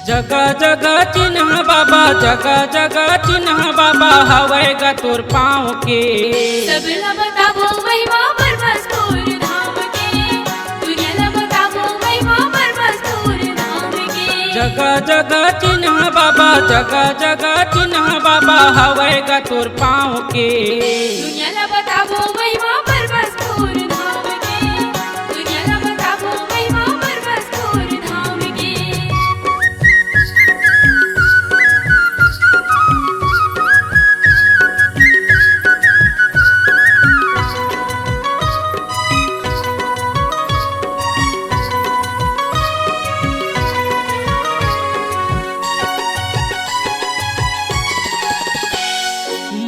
जगह जगह चिन्ह बाबा, जगह जगह चिन्ह बाबा, हवेगा तोर पाँव के। सबला बताबो महिमा परमस्तुर धाम के, दुनियाला बताबो महिमा परमस्तुर धाम के। जगह जगह चिन्ह बाबा, जगह जगह चिन्ह बाबा, हवेगा तोर पाँव के। दुनियाला बताबो महिमा परमस्तुर धाम के, दुनियाला बताबो महिमा परमस्तुर धाम के।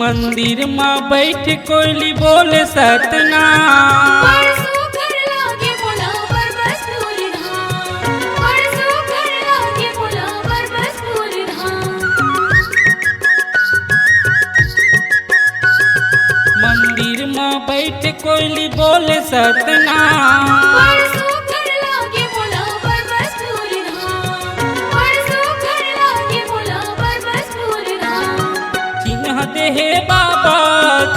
मंदिर में बैठ कोयली बोले सतनाम। परसों घर लागे बोला परमस्तुर धाम, परसों घर लागे बोला परमस्तुर धाम। मंदिर में बैठ कोयली बोले सतनाम। परसों घर लागे बोला परमस्तुर धाम, परसों घर लागे बोला परमस्तुर धाम। चिन्ह देहे बाबा,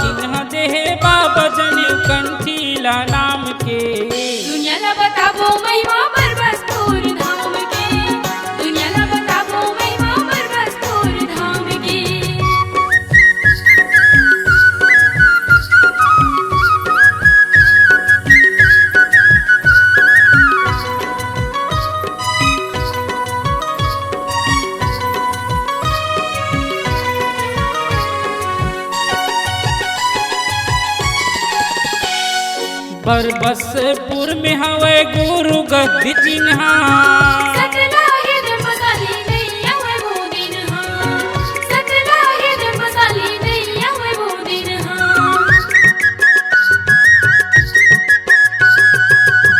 चिन्ह देहे बाबा, जनेऊ कंठीला नाम के। दुनियाला बताबो महिमा परमस्तुर धाम के, दुनियाला बताबो महिमा परमस्तुर धाम के। बरबसपुर में हवे गुरु गद्दी चिन्हा। सकला हिर मसाली नैया हुए वो दिन हाँ, सकला हिर मसाली नैया हुए वो दिन हाँ।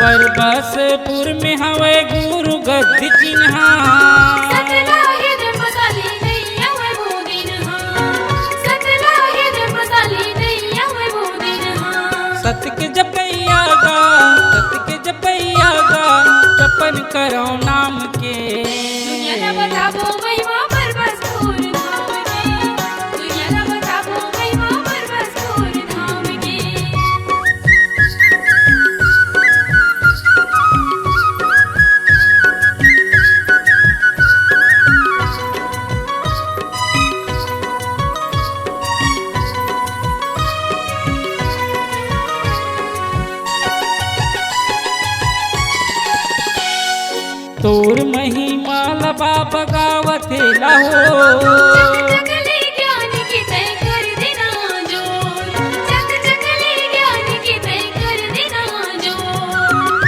बरबसपुर में हवे गुरु गद्दी चिन्हा। सकला हिर मसाली नैया हुए वो दिन हाँ, सकला हिर मसाली नैया हुए वो दिन हाँ। सत के जपैया गा, सत के जपैया गा, जपन करो नाम के। दुनियाला बताबो महिमा परमस्तुर धाम के, दुनियाला बताबो महिमा परमस्तुर धाम के। तोर महिमा बाबा गावत लाहो। चकचकली ज्ञान की तय कर देना जोर, चकचकली ज्ञान की तय कर देना जोर।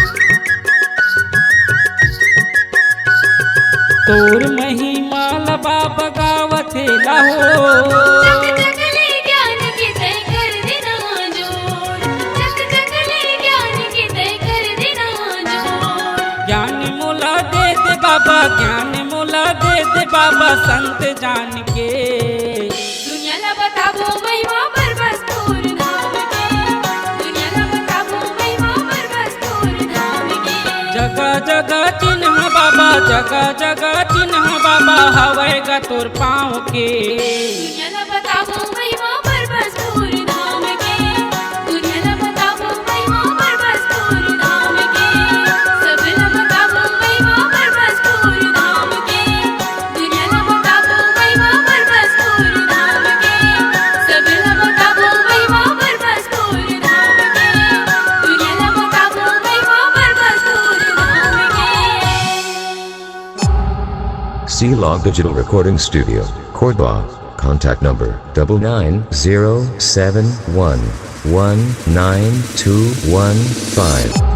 तोर महिमा बाबा गावत लाहो। चकचकली ज्ञान की तय कर देना जोर, चकचकली ज्ञान की तय कर देना जोर। ज्ञान मोला दे दे बाबा, ज्ञान मोला दे दे बाबा, संत जान के। दुनियाला बताबो महिमा परमस्तुर धाम के, दुनियाला बताबो महिमा परमस्तुर धाम के। जगह जगह चिन्ह बाबा, जगह जगह चिन्ह बाबा, हवेगा तोर पाँव के। दुनियाला बताबो महिमा परमस्तुर धाम के, दुनियाला बताबो महिमा परमस्तुर धाम के। सबला बताबो महिमा परमस्तुर धाम के, दुनियाला बताबो महिमा परमस्तुर धाम के। सबला बताबो महिमा परमस्तुर धाम के, दुनियाला बताबो महिमा परमस्तुर धाम के। C-Log Digital Recording Studio, Cordoba. Contact number 99071192115.